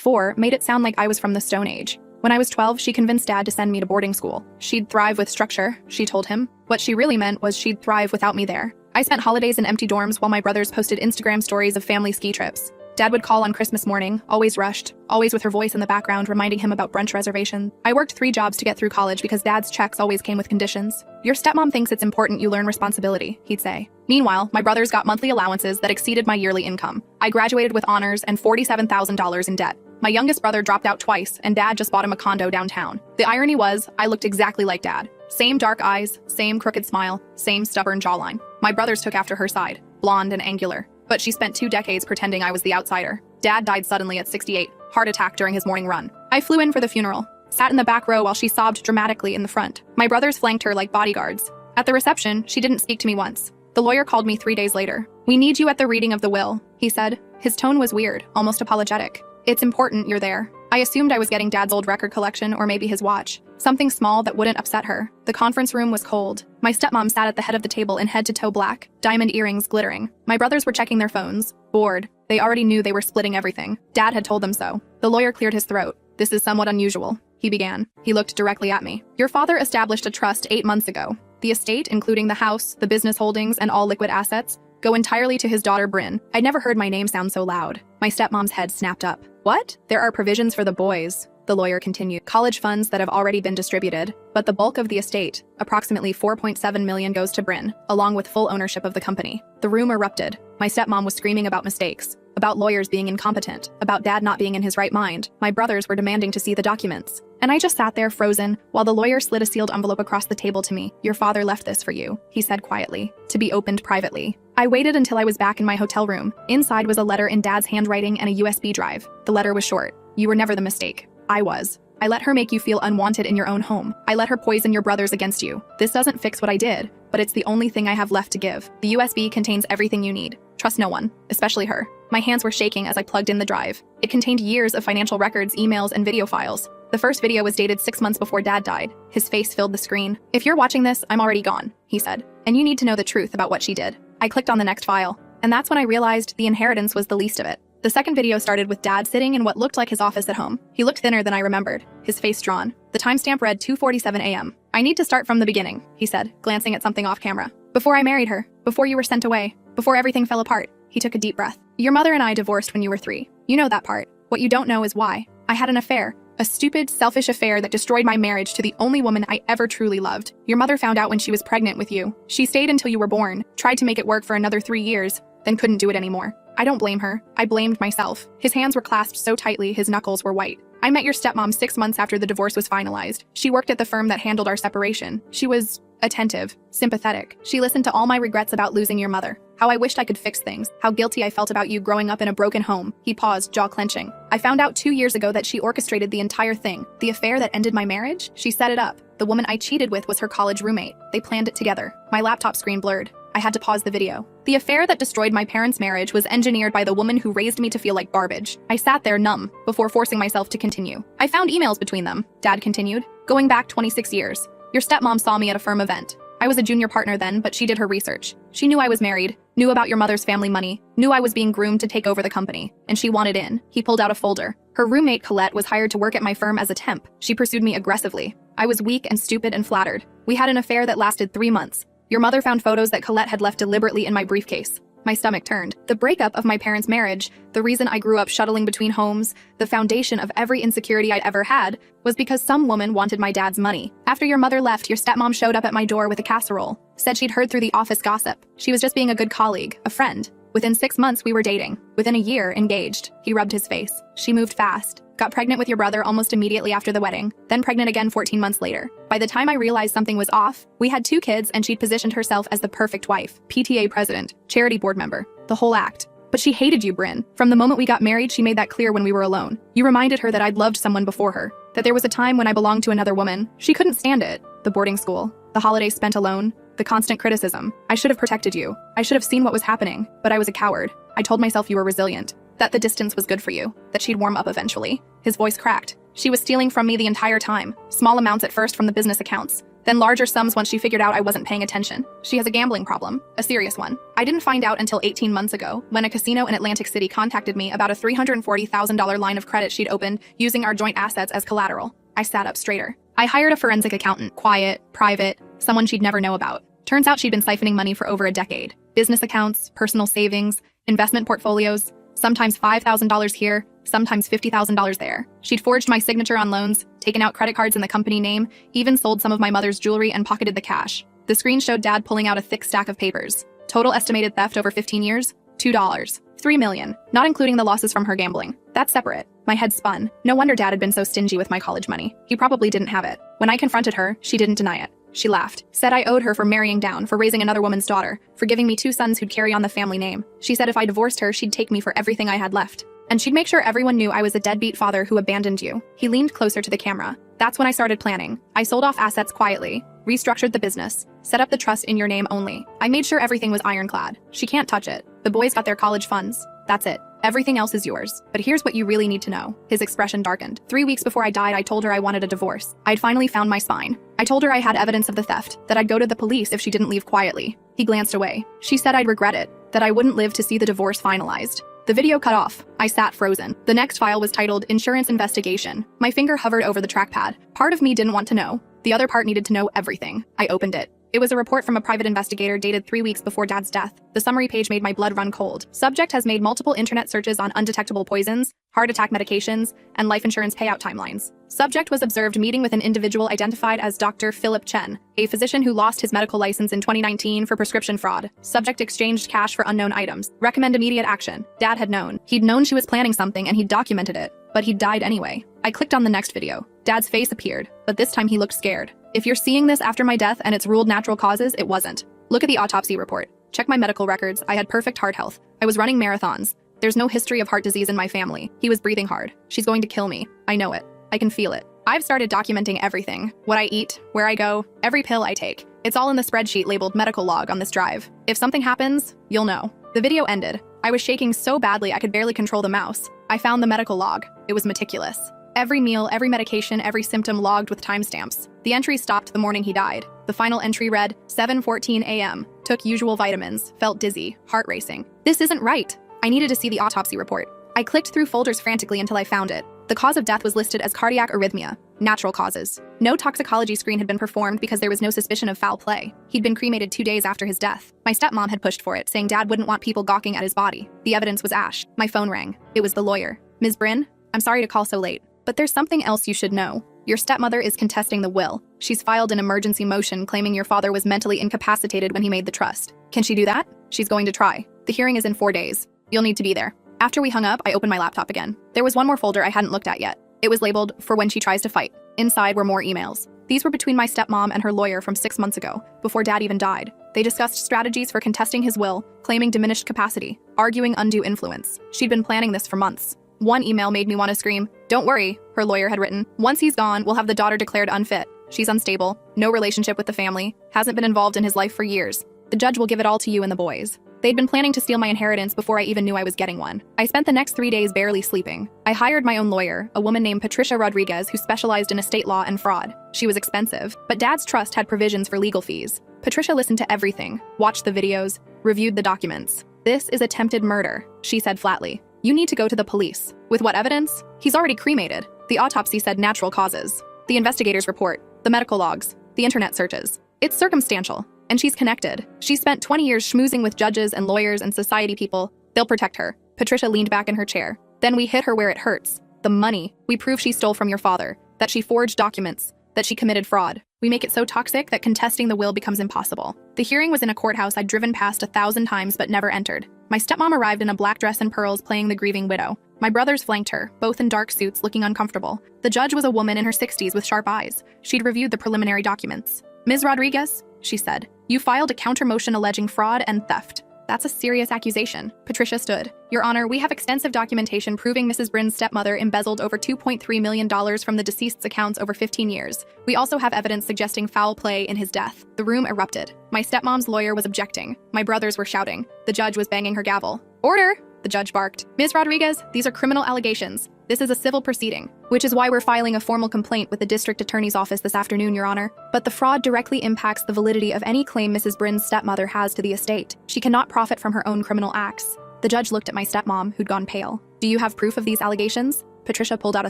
4 made it sound like I was from the Stone Age. When I was 12, she convinced Dad to send me to boarding school. She'd thrive with structure, she told him. What she really meant was she'd thrive without me there. I spent holidays in empty dorms while my brothers posted Instagram stories of family ski trips. Dad would call on Christmas morning, always rushed, always with her voice in the background reminding him about brunch reservations. I worked 3 jobs to get through college because Dad's checks always came with conditions. Your stepmom thinks it's important you learn responsibility, he'd say. Meanwhile, my brothers got monthly allowances that exceeded my yearly income. I graduated with honors and $47,000 in debt. My youngest brother dropped out twice, and Dad just bought him a condo downtown. The irony was, I looked exactly like Dad. Same dark eyes, same crooked smile, same stubborn jawline. My brothers took after her side, blonde and angular. But she spent 2 decades pretending I was the outsider. Dad died suddenly at 68, heart attack during his morning run. I flew in for the funeral, sat in the back row while she sobbed dramatically in the front. My brothers flanked her like bodyguards. At the reception, she didn't speak to me once. The lawyer called me 3 days later. "We need you at the reading of the will," he said. His tone was weird, almost apologetic. "It's important you're there." I assumed I was getting Dad's old record collection or maybe his watch. Something small that wouldn't upset her. The conference room was cold. My stepmom sat at the head of the table in head-to-toe black, diamond earrings glittering. My brothers were checking their phones, bored. They already knew they were splitting everything. Dad had told them so. The lawyer cleared his throat. "This is somewhat unusual," he began. He looked directly at me. "Your father established a trust 8 months ago. The estate, including the house, the business holdings, and all liquid assets, go entirely to his daughter Bryn." I'd never heard my name sound so loud. My stepmom's head snapped up. "What? There are provisions for the boys," the lawyer continued. "College funds that have already been distributed, but the bulk of the estate, approximately $4.7 million, goes to Bryn, along with full ownership of the company." The room erupted. My stepmom was screaming about mistakes, about lawyers being incompetent, about Dad not being in his right mind. My brothers were demanding to see the documents. And I just sat there frozen, while the lawyer slid a sealed envelope across the table to me. "Your father left this for you," he said quietly, "to be opened privately." I waited until I was back in my hotel room. Inside was a letter in Dad's handwriting and a USB drive. The letter was short. "You were never the mistake. I was. I let her make you feel unwanted in your own home. I let her poison your brothers against you. This doesn't fix what I did, but it's the only thing I have left to give. The USB contains everything you need. Trust no one, especially her." My hands were shaking as I plugged in the drive. It contained years of financial records, emails, and video files. The first video was dated 6 months before Dad died. His face filled the screen. "If you're watching this, I'm already gone," he said. "And you need to know the truth about what she did." I clicked on the next file, and that's when I realized the inheritance was the least of it. The second video started with Dad sitting in what looked like his office at home. He looked thinner than I remembered, his face drawn. The timestamp read 2:47 a.m. "I need to start from the beginning," he said, glancing at something off camera. "Before I married her, before you were sent away, before everything fell apart." He took a deep breath. "Your mother and I divorced when you were 3. You know that part. What you don't know is why. I had an affair. A stupid, selfish affair that destroyed my marriage to the only woman I ever truly loved. Your mother found out when she was pregnant with you. She stayed until you were born, tried to make it work for another 3 years, then couldn't do it anymore. I don't blame her. I blamed myself." His hands were clasped so tightly his knuckles were white. "I met your stepmom 6 months after the divorce was finalized. She worked at the firm that handled our separation. She was attentive, sympathetic. She listened to all my regrets about losing your mother. How I wished I could fix things. How guilty I felt about you growing up in a broken home." He paused, jaw clenching. "I found out 2 years ago that she orchestrated the entire thing. The affair that ended my marriage? She set it up. The woman I cheated with was her college roommate. They planned it together." My laptop screen blurred. I had to pause the video. "The affair that destroyed my parents' marriage was engineered by the woman who raised me to feel like garbage." I sat there numb, before forcing myself to continue. "I found emails between them," Dad continued, "going back 26 years. Your stepmom saw me at a firm event. I was a junior partner then, but she did her research. She knew I was married, knew about your mother's family money, knew I was being groomed to take over the company, and she wanted in." He pulled out a folder. "Her roommate, Colette, was hired to work at my firm as a temp. She pursued me aggressively. I was weak and stupid and flattered. We had an affair that lasted 3 months. Your mother found photos that Colette had left deliberately in my briefcase." My stomach turned. The breakup of my parents' marriage, the reason I grew up shuttling between homes, the foundation of every insecurity I'd ever had, was because some woman wanted my dad's money. After your mother left, your stepmom showed up at my door with a casserole. Said she'd heard through the office gossip. She was just being a good colleague, a friend. Within 6 months, we were dating. Within a year, engaged. He rubbed his face. She moved fast. Got pregnant with your brother almost immediately after the wedding, then pregnant again 14 months later. By the time I realized something was off, we had 2 kids and she'd positioned herself as the perfect wife, PTA president, charity board member, the whole act. But she hated you, Bryn. From the moment we got married, she made that clear when we were alone. You reminded her that I'd loved someone before her, that there was a time when I belonged to another woman. She couldn't stand it. The boarding school, the holidays spent alone, the constant criticism. I should have protected you. I should have seen what was happening, but I was a coward. I told myself you were resilient, that the distance was good for you, that she'd warm up eventually." His voice cracked. "She was stealing from me the entire time. Small amounts at first from the business accounts, then larger sums once she figured out I wasn't paying attention. She has a gambling problem, a serious one. I didn't find out until 18 months ago when a casino in Atlantic City contacted me about a $340,000 line of credit she'd opened using our joint assets as collateral. I sat up straighter. I hired a forensic accountant, quiet, private, someone she'd never know about. Turns out she'd been siphoning money for over a decade. Business accounts, personal savings, investment portfolios, sometimes $5,000 here, sometimes $50,000 there. She'd forged my signature on loans, taken out credit cards in the company name, even sold some of my mother's jewelry and pocketed the cash. The screen showed Dad pulling out a thick stack of papers. Total estimated theft over 15 years? $2. $3 million, not including the losses from her gambling. That's separate. My head spun. No wonder Dad had been so stingy with my college money. He probably didn't have it. When I confronted her, she didn't deny it. She laughed, said I owed her for marrying down, for raising another woman's daughter, for giving me 2 sons who'd carry on the family name. She said if I divorced her, she'd take me for everything I had left. And she'd make sure everyone knew I was a deadbeat father who abandoned you. He leaned closer to the camera. That's when I started planning. I sold off assets quietly, restructured the business, set up the trust in your name only. I made sure everything was ironclad. She can't touch it. The boys got their college funds. That's it. Everything else is yours. But here's what you really need to know. His expression darkened. 3 weeks before I died, I told her I wanted a divorce. I'd finally found my spine. I told her I had evidence of the theft, that I'd go to the police if she didn't leave quietly. He glanced away. She said I'd regret it, that I wouldn't live to see the divorce finalized. The video cut off. I sat frozen. The next file was titled Insurance Investigation. My finger hovered over the trackpad. Part of me didn't want to know. The other part needed to know everything. I opened it. It was a report from a private investigator dated 3 weeks before Dad's death. The summary page made my blood run cold. Subject has made multiple internet searches on undetectable poisons, heart attack medications, and life insurance payout timelines. Subject was observed meeting with an individual identified as Dr. Philip Chen, a physician who lost his medical license in 2019 for prescription fraud. Subject exchanged cash for unknown items. Recommend immediate action. Dad had known. He'd known she was planning something and he'd documented it. But he died anyway. I clicked on the next video. Dad's face appeared, but this time he looked scared. If you're seeing this after my death and it's ruled natural causes, it wasn't. Look at the autopsy report. Check my medical records. I had perfect heart health. I was running marathons. There's no history of heart disease in my family. He was breathing hard. She's going to kill me. I know it. I can feel it. I've started documenting everything. What I eat, where I go, every pill I take. It's all in the spreadsheet labeled medical log on this drive. If something happens, you'll know. The video ended. I was shaking so badly I could barely control the mouse. I found the medical log. It was meticulous. Every meal, every medication, every symptom logged with timestamps. The entry stopped the morning he died. The final entry read, 7:14 a.m. Took usual vitamins, felt dizzy, heart racing. This isn't right. I needed to see the autopsy report. I clicked through folders frantically until I found it. The cause of death was listed as cardiac arrhythmia, natural causes. No toxicology screen had been performed because there was no suspicion of foul play. He'd been cremated 2 days after his death. My stepmom had pushed for it, saying Dad wouldn't want people gawking at his body. The evidence was ash. My phone rang. It was the lawyer. Ms. Bryn, I'm sorry to call so late, but there's something else you should know. Your stepmother is contesting the will. She's filed an emergency motion claiming your father was mentally incapacitated when he made the trust. Can she do that? She's going to try. The hearing is in 4 days. You'll need to be there. After we hung up, I opened my laptop again. There was one more folder I hadn't looked at yet. It was labeled, for when she tries to fight. Inside were more emails. These were between my stepmom and her lawyer from 6 months ago, before Dad even died. They discussed strategies for contesting his will, claiming diminished capacity, arguing undue influence. She'd been planning this for months. One email made me want to scream. Don't worry, her lawyer had written. Once he's gone, we'll have the daughter declared unfit. She's unstable, no relationship with the family, hasn't been involved in his life for years. The judge will give it all to you and the boys. They'd been planning to steal my inheritance before I even knew I was getting one. I spent the next 3 days barely sleeping. I hired my own lawyer, a woman named Patricia Rodriguez who specialized in estate law and fraud. She was expensive, but Dad's trust had provisions for legal fees. Patricia listened to everything, watched the videos, reviewed the documents. This is attempted murder, she said flatly. You need to go to the police. With what evidence? He's already cremated. The autopsy said natural causes. The investigator's report, the medical logs, the internet searches. It's circumstantial. And she's connected. She spent 20 years schmoozing with judges and lawyers and society people. They'll protect her. Patricia leaned back in her chair. Then we hit her where it hurts. The money. We prove she stole from your father, that she forged documents, that she committed fraud. We make it so toxic that contesting the will becomes impossible. The hearing was in a courthouse I'd driven past 1,000 times but never entered. My stepmom arrived in a black dress and pearls playing the grieving widow. My brothers flanked her, both in dark suits looking uncomfortable. The judge was a woman in her 60s with sharp eyes. She'd reviewed the preliminary documents. Ms. Rodriguez, she said, you filed a counter motion alleging fraud and theft. That's a serious accusation. Patricia stood. Your Honor, we have extensive documentation proving Mrs. Bryn's stepmother embezzled over $2.3 million from the deceased's accounts over 15 years. We also have evidence suggesting foul play in his death. The room erupted. My stepmom's lawyer was objecting. My brothers were shouting. The judge was banging her gavel. Order! The judge barked. Ms. Rodriguez, these are criminal allegations. This is a civil proceeding, which is why we're filing a formal complaint with the district attorney's office this afternoon, Your Honor. But the fraud directly impacts the validity of any claim Mrs. Bryn's stepmother has to the estate. She cannot profit from her own criminal acts. The judge looked at my stepmom, who'd gone pale. Do you have proof of these allegations? Patricia pulled out a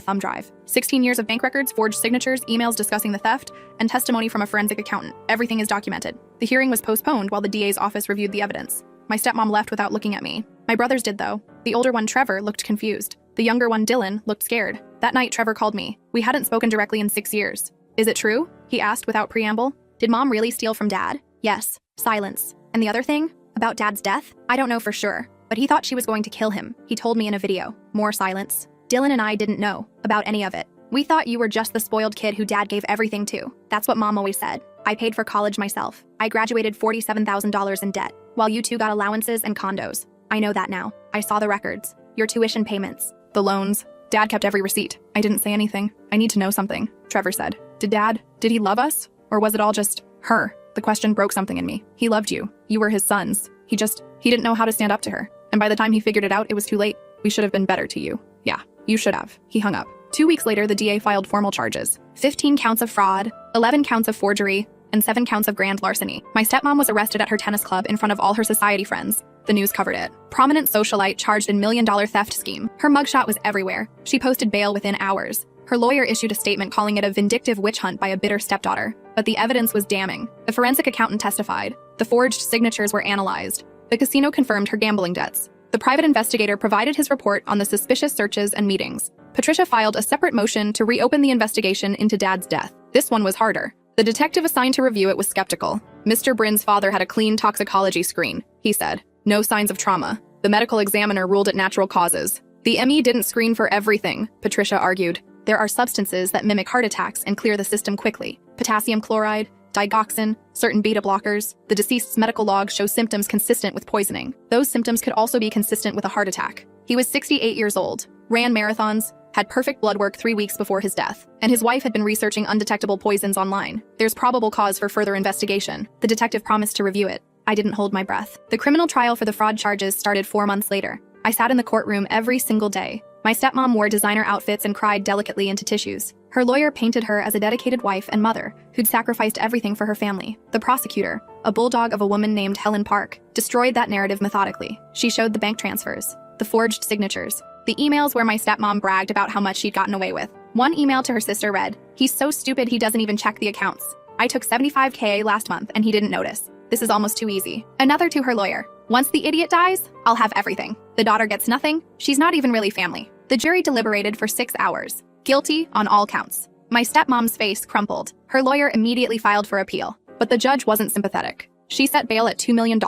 thumb drive. 16 years of bank records, forged signatures, emails discussing the theft, and testimony from a forensic accountant. Everything is documented. The hearing was postponed while the DA's office reviewed the evidence. My stepmom left without looking at me. My brothers did, though. The older one, Trevor, looked confused. The younger one, Dylan, looked scared. That night, Trevor called me. We hadn't spoken directly in 6 years. Is it true? He asked without preamble. Did Mom really steal from Dad? Yes. Silence. And the other thing? About Dad's death? I don't know for sure, but he thought she was going to kill him. He told me in a video. More silence. Dylan and I didn't know about any of it. We thought you were just the spoiled kid who Dad gave everything to. That's what Mom always said. I paid for college myself. I graduated $47,000 in debt, while you two got allowances and condos. I know that now. I saw the records. Your tuition payments. The loans. Dad kept every receipt. I didn't say anything. I need to know something, Trevor said. Did he love us? Or was it all just her? The question broke something in me. He loved you. You were his sons. He didn't know how to stand up to her. And by the time he figured it out, it was too late. We should have been better to you. Yeah, you should have. He hung up. 2 weeks later, the DA filed formal charges. 15 counts of fraud, 11 counts of forgery, and 7 counts of grand larceny. My stepmom was arrested at her tennis club in front of all her society friends. The news covered it. Prominent socialite charged in $1 million theft scheme. Her mugshot was everywhere. She posted bail within hours. Her lawyer issued a statement calling it a vindictive witch hunt by a bitter stepdaughter. But the evidence was damning. The forensic accountant testified. The forged signatures were analyzed. The casino confirmed her gambling debts. The private investigator provided his report on the suspicious searches and meetings. Patricia filed a separate motion to reopen the investigation into Dad's death. This one was harder. The detective assigned to review it was skeptical. Mr. Bryn's father had a clean toxicology screen, he said. No signs of trauma. The medical examiner ruled it natural causes. The ME didn't screen for everything, Patricia argued. There are substances that mimic heart attacks and clear the system quickly. Potassium chloride, digoxin, certain beta blockers. The deceased's medical logs show symptoms consistent with poisoning. Those symptoms could also be consistent with a heart attack. He was 68 years old, ran marathons, had perfect blood work 3 weeks before his death, and his wife had been researching undetectable poisons online. There's probable cause for further investigation. The detective promised to review it. I didn't hold my breath. The criminal trial for the fraud charges started 4 months later. I sat in the courtroom every single day. My stepmom wore designer outfits and cried delicately into tissues. Her lawyer painted her as a dedicated wife and mother who'd sacrificed everything for her family. The prosecutor, a bulldog of a woman named Helen Park, destroyed that narrative methodically. She showed the bank transfers, the forged signatures, the emails where my stepmom bragged about how much she'd gotten away with. One email to her sister read, "He's so stupid he doesn't even check the accounts. I took $75K last month and he didn't notice. This is almost too easy." Another to her lawyer, "Once the idiot dies, I'll have everything. The daughter gets nothing. She's not even really family." The jury deliberated for 6 hours. Guilty on all counts. My stepmom's face crumpled. Her lawyer immediately filed for appeal, but the judge wasn't sympathetic. She set bail at $2 million.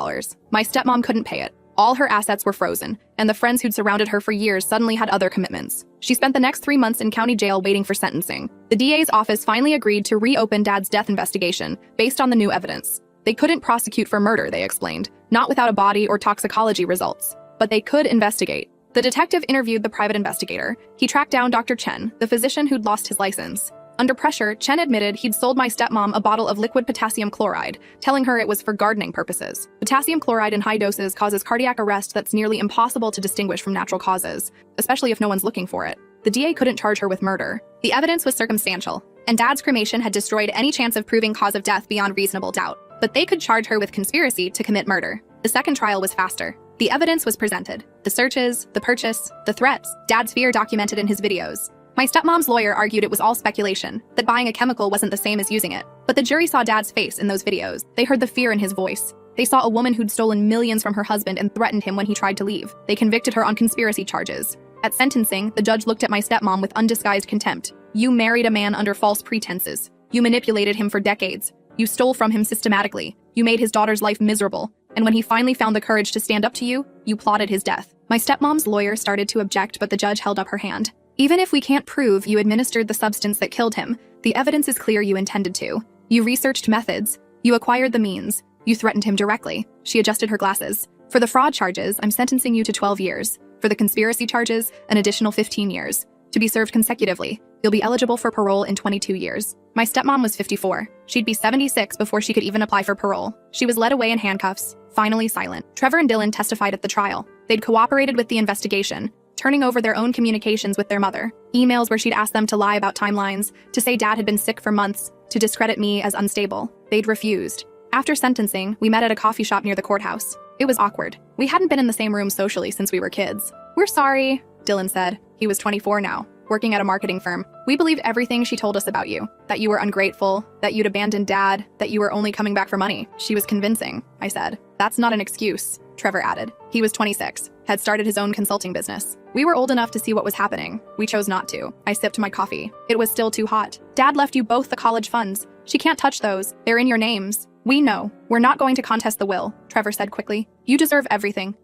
My stepmom couldn't pay it. All her assets were frozen, and the friends who'd surrounded her for years suddenly had other commitments. She spent the next 3 months in county jail waiting for sentencing. The DA's office finally agreed to reopen Dad's death investigation based on the new evidence. They couldn't prosecute for murder, they explained, not without a body or toxicology results, but they could investigate. The detective interviewed the private investigator. He tracked down Dr. Chen, the physician who'd lost his license. Under pressure, Chen admitted he'd sold my stepmom a bottle of liquid potassium chloride, telling her it was for gardening purposes. Potassium chloride in high doses causes cardiac arrest that's nearly impossible to distinguish from natural causes, especially if no one's looking for it. The DA couldn't charge her with murder. The evidence was circumstantial, and Dad's cremation had destroyed any chance of proving cause of death beyond reasonable doubt. But they could charge her with conspiracy to commit murder. The second trial was faster. The evidence was presented. The searches, the purchase, the threats, Dad's fear documented in his videos. My stepmom's lawyer argued it was all speculation, that buying a chemical wasn't the same as using it. But the jury saw Dad's face in those videos. They heard the fear in his voice. They saw a woman who'd stolen millions from her husband and threatened him when he tried to leave. They convicted her on conspiracy charges. At sentencing, the judge looked at my stepmom with undisguised contempt. "You married a man under false pretenses. You manipulated him for decades. You stole from him systematically. You made his daughter's life miserable. And when he finally found the courage to stand up to you, you plotted his death." My stepmom's lawyer started to object, but the judge held up her hand. "Even if we can't prove you administered the substance that killed him, the evidence is clear you intended to. You researched methods. You acquired the means. You threatened him directly." She adjusted her glasses. "For the fraud charges, I'm sentencing you to 12 years. For the conspiracy charges, an additional 15 years. To be served consecutively. You'll be eligible for parole in 22 years. My stepmom was 54. She'd be 76 before she could even apply for parole. She was led away in handcuffs, finally silent. Trevor and Dylan testified at the trial. They'd cooperated with the investigation, turning over their own communications with their mother. Emails where she'd ask them to lie about timelines, to say dad had been sick for months, to discredit me as unstable. They'd refused. After sentencing, we met at a coffee shop near the courthouse. It was awkward. We hadn't been in the same room socially since we were kids. "We're sorry," Dylan said. He was 24 now, working at a marketing firm. "We believed everything she told us about you. That you were ungrateful, that you'd abandoned dad, that you were only coming back for money." "She was convincing," I said. "That's not an excuse," Trevor added. He was 26, had started his own consulting business. "We were old enough to see what was happening. We chose not to." I sipped my coffee. It was still too hot. "Dad left you both the college funds. She can't touch those. They're in your names." "We know. We're not going to contest the will," Trevor said quickly. "You deserve everything.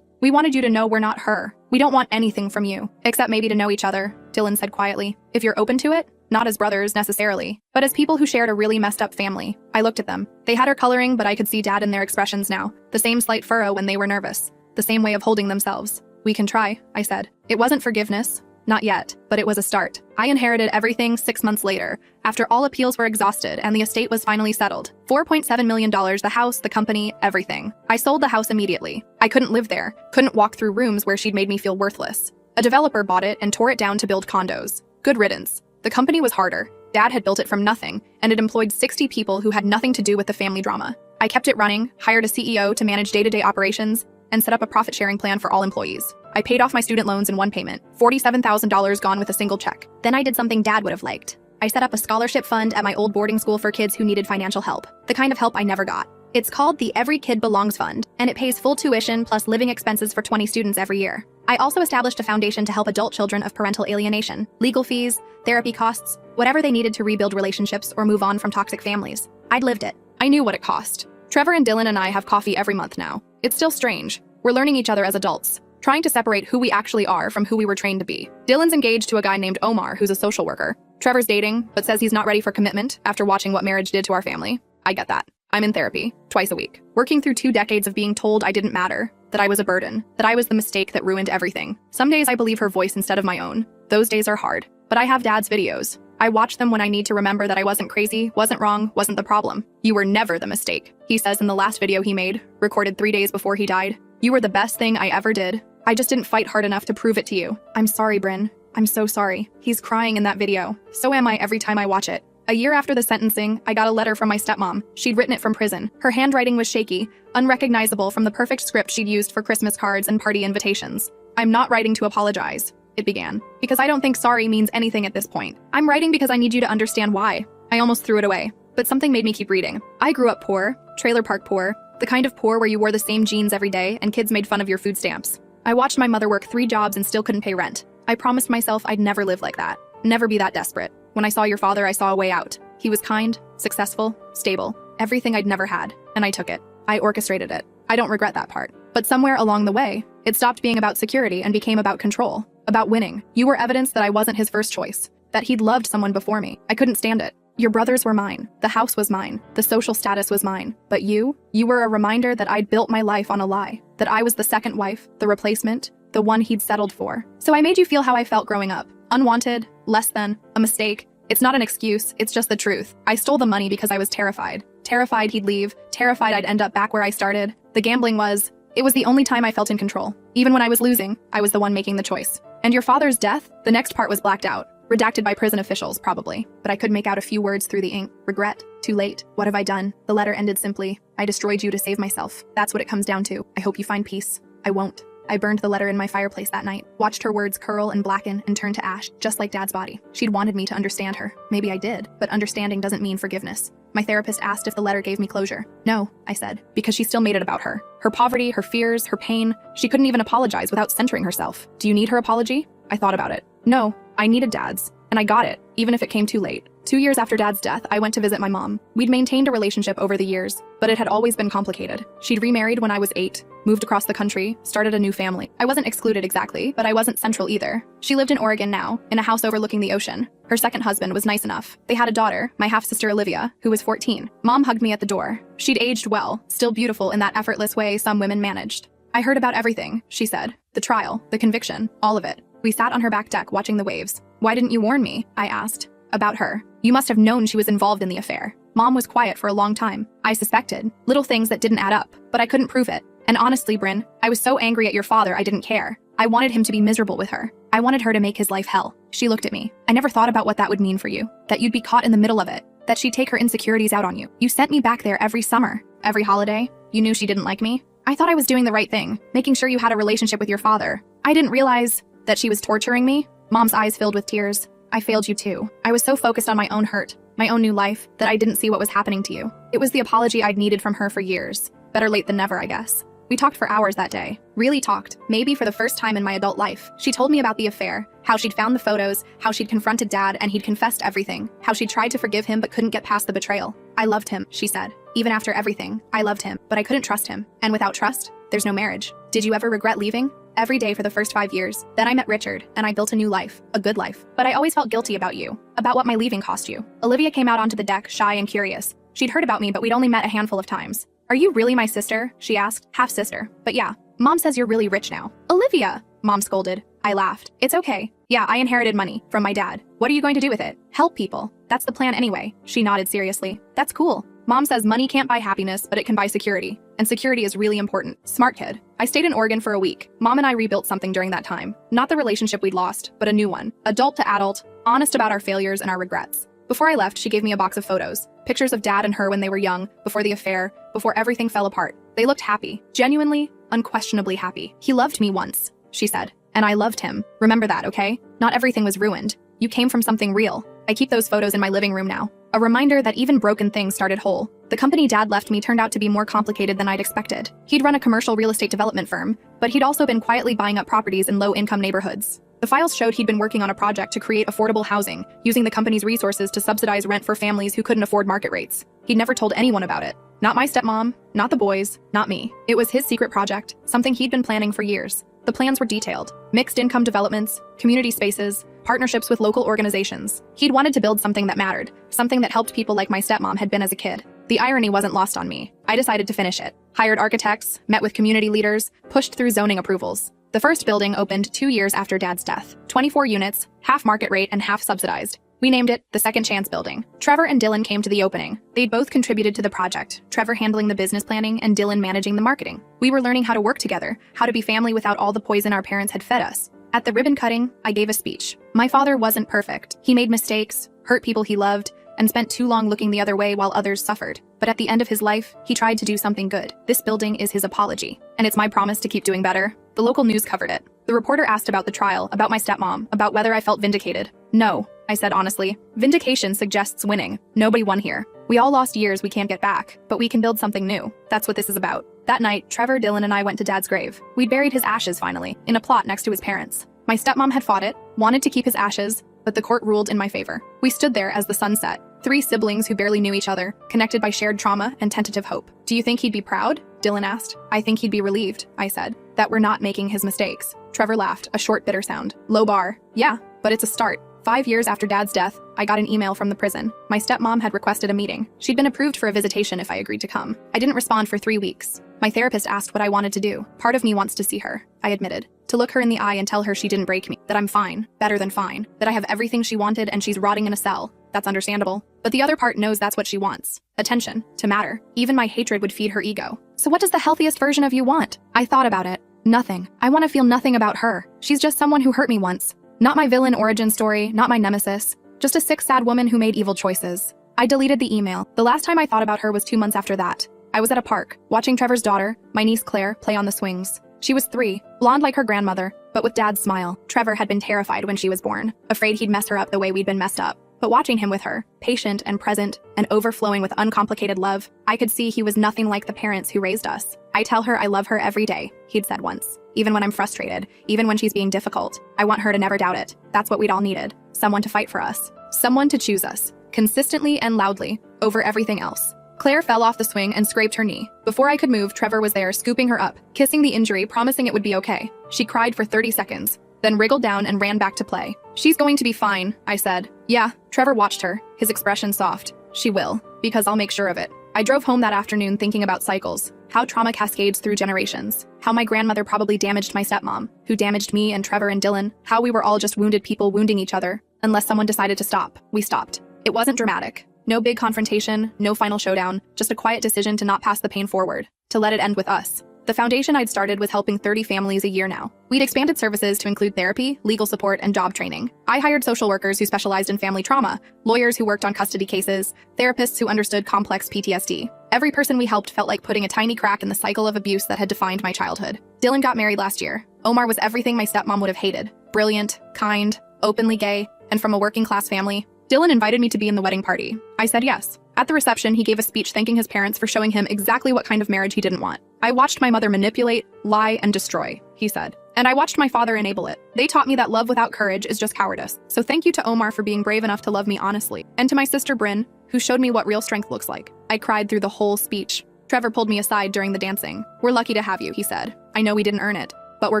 We wanted you to know we're not her. We don't want anything from you, except maybe to know each other," Dylan said quietly. "If you're open to it, not as brothers necessarily, but as people who shared a really messed up family." I looked at them. They had her coloring, but I could see dad in their expressions now. The same slight furrow when they were nervous. The same way of holding themselves. "We can try," I said. It wasn't forgiveness. Not yet, but it was a start. I inherited everything 6 months later, after all appeals were exhausted and the estate was finally settled. $4.7 million, the house, the company, everything. I sold the house immediately. I couldn't live there, couldn't walk through rooms where she'd made me feel worthless. A developer bought it and tore it down to build condos. Good riddance. The company was harder. Dad had built it from nothing, and it employed 60 people who had nothing to do with the family drama. I kept it running, hired a CEO to manage day-to-day operations, and set up a profit-sharing plan for all employees. I paid off my student loans in one payment, $47,000 gone with a single check. Then I did something Dad would have liked. I set up a scholarship fund at my old boarding school for kids who needed financial help, the kind of help I never got. It's called the Every Kid Belongs Fund, and it pays full tuition plus living expenses for 20 students every year. I also established a foundation to help adult children of parental alienation, legal fees, therapy costs, whatever they needed to rebuild relationships or move on from toxic families. I'd lived it. I knew what it cost. Trevor and Dylan and I have coffee every month now. It's still strange. We're learning each other as adults, trying to separate who we actually are from who we were trained to be. Dylan's engaged to a guy named Omar, who's a social worker. Trevor's dating, but says he's not ready for commitment after watching what marriage did to our family. I get that. I'm in therapy, twice a week, working through 2 decades of being told I didn't matter, that I was a burden, that I was the mistake that ruined everything. Some days I believe her voice instead of my own. Those days are hard, but I have Dad's videos. I watch them when I need to remember that I wasn't crazy, wasn't wrong, wasn't the problem. "You were never the mistake," he says in the last video he made, recorded 3 days before he died. "You were the best thing I ever did. I just didn't fight hard enough to prove it to you. I'm sorry, Bryn. I'm so sorry." He's crying in that video. So am I every time I watch it. A year after the sentencing, I got a letter from my stepmom. She'd written it from prison. Her handwriting was shaky, unrecognizable from the perfect script she'd used for Christmas cards and party invitations. "I'm not writing to apologize," it began, "because I don't think sorry means anything at this point. I'm writing because I need you to understand why." I almost threw it away, but something made me keep reading. "I grew up poor, trailer park poor, the kind of poor where you wore the same jeans every day and kids made fun of your food stamps. I watched my mother work 3 jobs and still couldn't pay rent. I promised myself I'd never live like that, never be that desperate. When I saw your father, I saw a way out. He was kind, successful, stable, everything I'd never had, and I took it. I orchestrated it. I don't regret that part. But somewhere along the way, it stopped being about security and became about control, about winning. You were evidence that I wasn't his first choice, that he'd loved someone before me. I couldn't stand it. Your brothers were mine. The house was mine. The social status was mine. But you were a reminder that I'd built my life on a lie, that I was the second wife, the replacement, the one he'd settled for. So I made you feel how I felt growing up. Unwanted, less than, a mistake. It's not an excuse, it's just the truth. I stole the money because I was terrified. Terrified he'd leave, terrified I'd end up back where I started. The gambling was the only time I felt in control. Even when I was losing, I was the one making the choice. And your father's death? The next part was blacked out. Redacted by prison officials, probably. But I could make out a few words through the ink. Regret. Too late. What have I done? The letter ended simply, "I destroyed you to save myself." That's what it comes down to. I hope you find peace. I won't. I burned the letter in my fireplace that night, watched her words curl and blacken and turn to ash, just like Dad's body. She'd wanted me to understand her. Maybe I did, but understanding doesn't mean forgiveness. My therapist asked if the letter gave me closure. "No," I said, because she still made it about her. Her poverty, her fears, her pain. She couldn't even apologize without centering herself. "Do you need her apology?" I thought about it. No, I needed Dad's. And I got it, even if it came too late. 2 years after Dad's death, I went to visit my mom. We'd maintained a relationship over the years, but it had always been complicated. She'd remarried when I was 8, moved across the country, started a new family. I wasn't excluded exactly, but I wasn't central either. She lived in Oregon now, in a house overlooking the ocean. Her second husband was nice enough. They had a daughter, my half-sister Olivia, who was 14. Mom hugged me at the door. She'd aged well, still beautiful in that effortless way some women managed. "I heard about everything," she said. "The trial, the conviction, all of it." We sat on her back deck watching the waves. "Why didn't you warn me?" I asked. "About her. You must have known she was involved in the affair." Mom was quiet for a long time. I suspected. Little things that didn't add up, but I couldn't prove it. And honestly, Bryn, I was so angry at your father I didn't care. I wanted him to be miserable with her. I wanted her to make his life hell. She looked at me. I never thought about what that would mean for you. That you'd be caught in the middle of it. That she'd take her insecurities out on you. You sent me back there every summer. Every holiday. You knew she didn't like me. I thought I was doing the right thing, making sure you had a relationship with your father. I didn't realize that she was torturing me. Mom's eyes filled with tears. I failed you too. I was so focused on my own hurt, my own new life, that I didn't see what was happening to you. It was the apology I'd needed from her for years. Better late than never, I guess. We talked for hours that day. Really talked. Maybe for the first time in my adult life. She told me about the affair, how she'd found the photos, how she'd confronted Dad and he'd confessed everything, how she'd tried to forgive him but couldn't get past the betrayal. I loved him, she said. Even after everything, I loved him, but I couldn't trust him. And without trust, there's no marriage. Did you ever regret leaving? Every day for the first 5 years. Then I met Richard, and I built a new life, a good life. But I always felt guilty about you, about what my leaving cost you. Olivia came out onto the deck, shy and curious. She'd heard about me, but we'd only met a handful of times. Are you really my sister? She asked. Half-sister. But yeah, Mom says you're really rich now. Olivia! Mom scolded. I laughed. It's okay. Yeah, I inherited money from my dad. What are you going to do with it? Help people. That's the plan anyway. She nodded seriously. That's cool. Mom says money can't buy happiness, but it can buy security. And security is really important. Smart kid. I stayed in Oregon for a week. Mom and I rebuilt something during that time. Not the relationship we'd lost, but a new one. Adult to adult, honest about our failures and our regrets. Before I left, she gave me a box of photos. Pictures of Dad and her when they were young, before the affair, before everything fell apart. They looked happy. Genuinely, unquestionably happy. He loved me once, she said. And I loved him. Remember that, okay? Not everything was ruined. You came from something real. I keep those photos in my living room now. A reminder that even broken things started whole. The company Dad left me turned out to be more complicated than I'd expected. He'd run a commercial real estate development firm, but he'd also been quietly buying up properties in low-income neighborhoods. The files showed he'd been working on a project to create affordable housing, using the company's resources to subsidize rent for families who couldn't afford market rates. He'd never told anyone about it. Not my stepmom, not the boys, not me. It was his secret project, something he'd been planning for years. The plans were detailed. Mixed income developments, community spaces, partnerships with local organizations. He'd wanted to build something that mattered, something that helped people like my stepmom had been as a kid. The irony wasn't lost on me. I decided to finish it. Hired architects, met with community leaders, pushed through zoning approvals. The first building opened 2 years after Dad's death. 24 units, half market rate and half subsidized. We named it the Second Chance Building. Trevor and Dylan came to the opening. They'd both contributed to the project, Trevor handling the business planning and Dylan managing the marketing. We were learning how to work together, how to be family without all the poison our parents had fed us. At the ribbon cutting, I gave a speech. My father wasn't perfect. He made mistakes, hurt people he loved, and spent too long looking the other way while others suffered. But at the end of his life, he tried to do something good. This building is his apology, and it's my promise to keep doing better. The local news covered it. The reporter asked about the trial, about my stepmom, about whether I felt vindicated. No, I said honestly. Vindication suggests winning. Nobody won here. We all lost years we can't get back, but we can build something new. That's what this is about. That night, Trevor, Dylan, and I went to Dad's grave. We'd buried his ashes finally, in a plot next to his parents. My stepmom had fought it, wanted to keep his ashes, but the court ruled in my favor. We stood there as the sun set. 3 siblings who barely knew each other, connected by shared trauma and tentative hope. Do you think he'd be proud? Dylan asked. I think he'd be relieved, I said, that we're not making his mistakes. Trevor laughed, a short, bitter sound. Low bar. Yeah, but it's a start. 5 years after Dad's death, I got an email from the prison. My stepmom had requested a meeting. She'd been approved for a visitation if I agreed to come. I didn't respond for 3 weeks. My therapist asked what I wanted to do. Part of me wants to see her, I admitted. To look her in the eye and tell her she didn't break me, that I'm fine, better than fine, that I have everything she wanted and she's rotting in a cell. That's understandable. But the other part knows that's what she wants. Attention, to matter. Even my hatred would feed her ego. So what does the healthiest version of you want? I thought about it. Nothing. I want to feel nothing about her. She's just someone who hurt me once. Not my villain origin story, not my nemesis. Just a sick, sad woman who made evil choices. I deleted the email. The last time I thought about her was 2 months after that. I was at a park, watching Trevor's daughter, my niece Claire, play on the swings. She was 3, blonde like her grandmother, but with Dad's smile. Trevor had been terrified when she was born, afraid he'd mess her up the way we'd been messed up. But watching him with her, patient and present, and overflowing with uncomplicated love, I could see he was nothing like the parents who raised us. I tell her I love her every day, he'd said once. Even when I'm frustrated, even when she's being difficult, I want her to never doubt it. That's what we'd all needed. Someone to fight for us. Someone to choose us, consistently and loudly, over everything else. Claire fell off the swing and scraped her knee. Before I could move, Trevor was there, scooping her up, kissing the injury, promising it would be okay. She cried for 30 seconds, then wriggled down and ran back to play. She's going to be fine, I said. Yeah, Trevor watched her, his expression soft. She will, because I'll make sure of it. I drove home that afternoon thinking about cycles, how trauma cascades through generations, how my grandmother probably damaged my stepmom, who damaged me and Trevor and Dylan, how we were all just wounded people wounding each other. Unless someone decided to stop, we stopped. It wasn't dramatic. No big confrontation, no final showdown, just a quiet decision to not pass the pain forward, to let it end with us. The foundation I'd started was helping 30 families a year now. We'd expanded services to include therapy, legal support, and job training. I hired social workers who specialized in family trauma, lawyers who worked on custody cases, therapists who understood complex PTSD. Every person we helped felt like putting a tiny crack in the cycle of abuse that had defined my childhood. Dylan got married last year. Omar was everything my stepmom would have hated. Brilliant, kind, openly gay, and from a working-class family. Dylan invited me to be in the wedding party. I said yes. At the reception, he gave a speech thanking his parents for showing him exactly what kind of marriage he didn't want. I watched my mother manipulate, lie, and destroy, he said. And I watched my father enable it. They taught me that love without courage is just cowardice. So thank you to Omar for being brave enough to love me honestly. And to my sister Bryn, who showed me what real strength looks like. I cried through the whole speech. Trevor pulled me aside during the dancing. We're lucky to have you, he said. I know we didn't earn it, but we're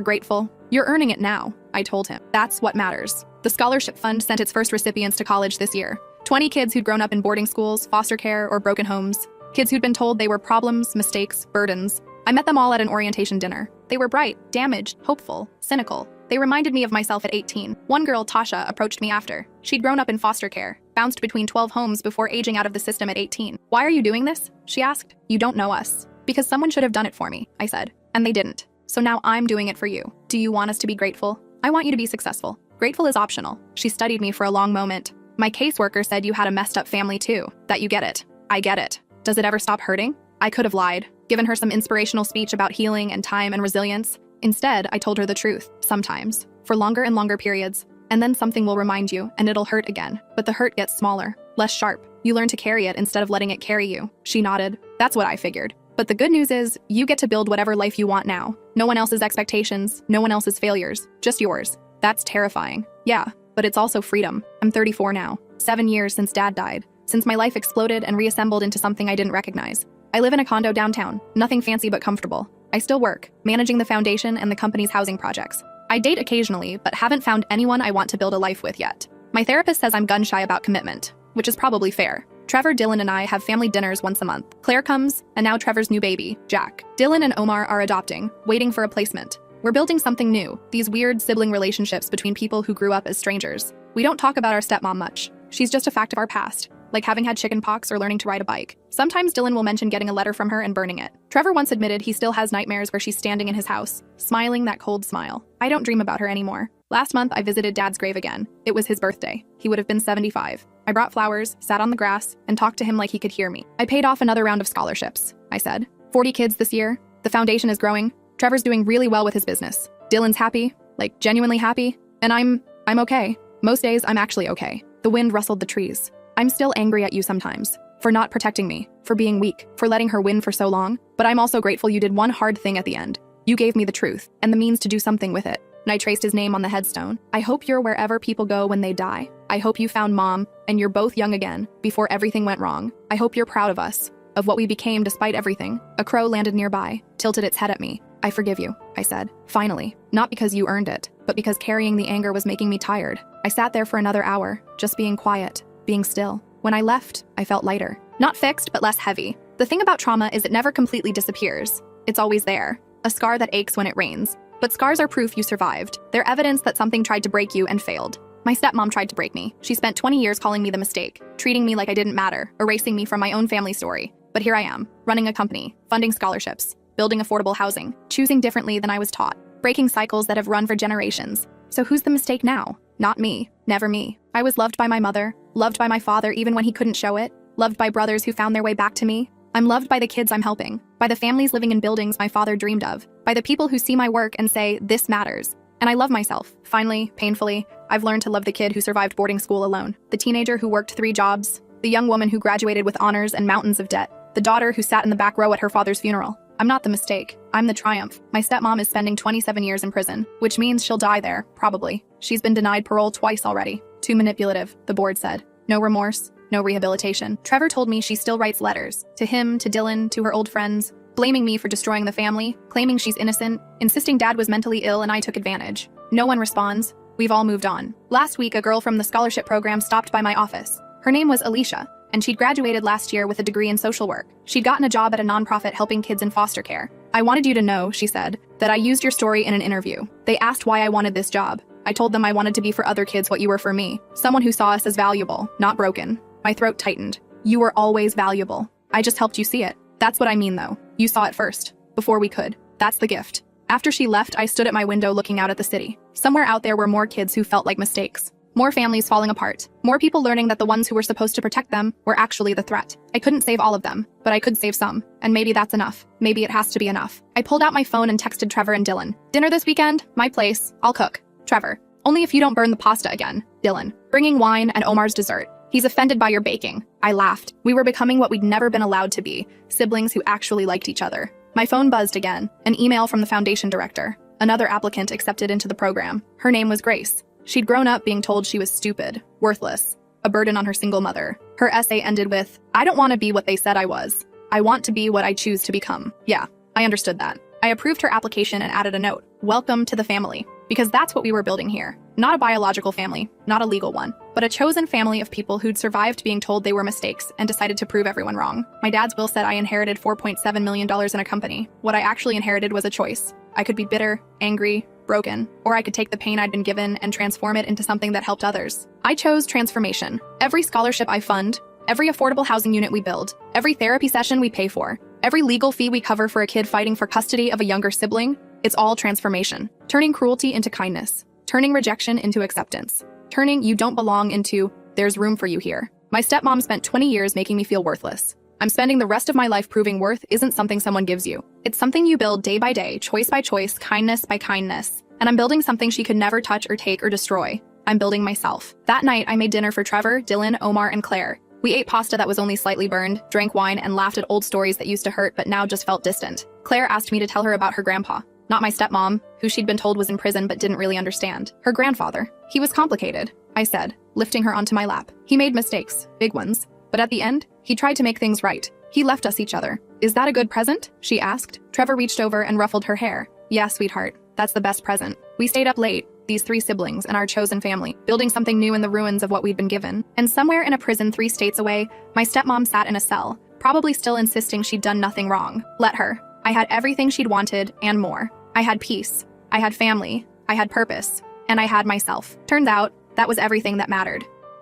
grateful. You're earning it now, I told him. That's what matters. The scholarship fund sent its first recipients to college this year. 20 kids who'd grown up in boarding schools, foster care, or broken homes. Kids who'd been told they were problems, mistakes, burdens. I met them all at an orientation dinner. They were bright, damaged, hopeful, cynical. They reminded me of myself at 18. One girl, Tasha, approached me after. She'd grown up in foster care, bounced between 12 homes before aging out of the system at 18. Why are you doing this? She asked. You don't know us. Because someone should have done it for me, I said. And they didn't. So now I'm doing it for you. Do you want us to be grateful? I want you to be successful. Grateful is optional. She studied me for a long moment. My caseworker said you had a messed up family too, that you get it. I get it. Does it ever stop hurting? I could have lied, given her some inspirational speech about healing and time and resilience. Instead, I told her the truth, sometimes, for longer and longer periods. And then something will remind you, and it'll hurt again. But the hurt gets smaller, less sharp. You learn to carry it instead of letting it carry you. She nodded. That's what I figured. But the good news is, you get to build whatever life you want now. No one else's expectations, no one else's failures, just yours. That's terrifying. Yeah. But it's also freedom. I'm 34 now. 7 years since Dad died. Since my life exploded and reassembled into something I didn't recognize. I live in a condo downtown. Nothing fancy but comfortable. I still work, managing the foundation and the company's housing projects. I date occasionally, but haven't found anyone I want to build a life with yet. My therapist says I'm gun-shy about commitment, which is probably fair. Trevor, Dylan, and I have family dinners once a month. Claire comes, and now Trevor's new baby, Jack. Dylan and Omar are adopting, waiting for a placement. We're building something new, these weird sibling relationships between people who grew up as strangers. We don't talk about our stepmom much. She's just a fact of our past, like having had chicken pox or learning to ride a bike. Sometimes Dylan will mention getting a letter from her and burning it. Trevor once admitted he still has nightmares where she's standing in his house, smiling that cold smile. I don't dream about her anymore. Last month, I visited Dad's grave again. It was his birthday. He would have been 75. I brought flowers, sat on the grass, and talked to him like he could hear me. I paid off another round of scholarships, I said. 40 kids this year. The foundation is growing. Trevor's doing really well with his business. Dylan's happy, like genuinely happy, and I'm okay. Most days, I'm actually okay. The wind rustled the trees. I'm still angry at you sometimes, for not protecting me, for being weak, for letting her win for so long, but I'm also grateful you did one hard thing at the end. You gave me the truth, and the means to do something with it. And I traced his name on the headstone. I hope you're wherever people go when they die. I hope you found Mom, and you're both young again, before everything went wrong. I hope you're proud of us, of what we became despite everything. A crow landed nearby, tilted its head at me. I forgive you, I said. Finally. Not because you earned it, but because carrying the anger was making me tired. I sat there for another hour, just being quiet, being still. When I left, I felt lighter. Not fixed, but less heavy. The thing about trauma is it never completely disappears. It's always there. A scar that aches when it rains. But scars are proof you survived. They're evidence that something tried to break you and failed. My stepmom tried to break me. She spent 20 years calling me the mistake, treating me like I didn't matter, erasing me from my own family story. But here I am, running a company, funding scholarships, building affordable housing, choosing differently than I was taught, breaking cycles that have run for generations. So who's the mistake now? Not me. Never me. I was loved by my mother, loved by my father even when he couldn't show it, loved by brothers who found their way back to me. I'm loved by the kids I'm helping, by the families living in buildings my father dreamed of, by the people who see my work and say, this matters. And I love myself. Finally, painfully, I've learned to love the kid who survived boarding school alone, the teenager who worked 3 jobs, the young woman who graduated with honors and mountains of debt, the daughter who sat in the back row at her father's funeral. I'm not the mistake. I'm the triumph. My stepmom is spending 27 years in prison, which means she'll die there, probably. She's been denied parole twice already. Too manipulative, the board said. No remorse, no rehabilitation. Trevor told me she still writes letters. To him, to Dylan, to her old friends, blaming me for destroying the family, claiming she's innocent, insisting Dad was mentally ill and I took advantage. No one responds. We've all moved on. Last week, a girl from the scholarship program stopped by my office. Her name was Alicia, and she'd graduated last year with a degree in social work. She'd gotten a job at a nonprofit helping kids in foster care. I wanted you to know, she said, that I used your story in an interview. They asked why I wanted this job. I told them I wanted to be for other kids what you were for me. Someone who saw us as valuable, not broken. My throat tightened. You were always valuable. I just helped you see it. That's what I mean, though. You saw it first, before we could. That's the gift. After she left, I stood at my window looking out at the city. Somewhere out there were more kids who felt like mistakes. More families falling apart. More people learning that the ones who were supposed to protect them were actually the threat. I couldn't save all of them, but I could save some. And maybe that's enough. Maybe it has to be enough. I pulled out my phone and texted Trevor and Dylan. Dinner this weekend? My place. I'll cook. Trevor. Only if you don't burn the pasta again. Dylan. Bringing wine and Omar's dessert. He's offended by your baking. I laughed. We were becoming what we'd never been allowed to be. Siblings who actually liked each other. My phone buzzed again. An email from the foundation director. Another applicant accepted into the program. Her name was Grace. She'd grown up being told she was stupid, worthless, a burden on her single mother. Her essay ended with, "I don't want to be what they said I was. I want to be what I choose to become." Yeah, I understood that. I approved her application and added a note. Welcome to the family. Because that's what we were building here. Not a biological family, not a legal one, but a chosen family of people who'd survived being told they were mistakes and decided to prove everyone wrong. My dad's will said I inherited $4.7 million in a company. What I actually inherited was a choice. I could be bitter, angry, broken, or I could take the pain I'd been given and transform it into something that helped others. I chose transformation. Every scholarship I fund, every affordable housing unit we build, every therapy session we pay for, every legal fee we cover for a kid fighting for custody of a younger sibling, it's all transformation. Turning cruelty into kindness. Turning rejection into acceptance. Turning you don't belong into there's room for you here. My stepmom spent 20 years making me feel worthless. I'm spending the rest of my life proving worth isn't something someone gives you. It's something you build day by day, choice by choice, kindness by kindness. And I'm building something she could never touch or take or destroy. I'm building myself. That night, I made dinner for Trevor, Dylan, Omar, and Claire. We ate pasta that was only slightly burned, drank wine, and laughed at old stories that used to hurt but now just felt distant. Claire asked me to tell her about her grandpa. Not my stepmom, who she'd been told was in prison but didn't really understand. Her grandfather. He was complicated, I said, lifting her onto my lap. He made mistakes, big ones. But at the end, he tried to make things right. He left us each other. Is that a good present? She asked. Trevor reached over and ruffled her hair. Yeah, sweetheart. That's the best present. We stayed up late, these 3 siblings and our chosen family, building something new in the ruins of what we'd been given. And somewhere in a prison 3 states away, my stepmom sat in a cell, probably still insisting she'd done nothing wrong. Let her. I had everything she'd wanted and more. I had peace. I had family. I had purpose. And I had myself. Turns out, that was everything that mattered.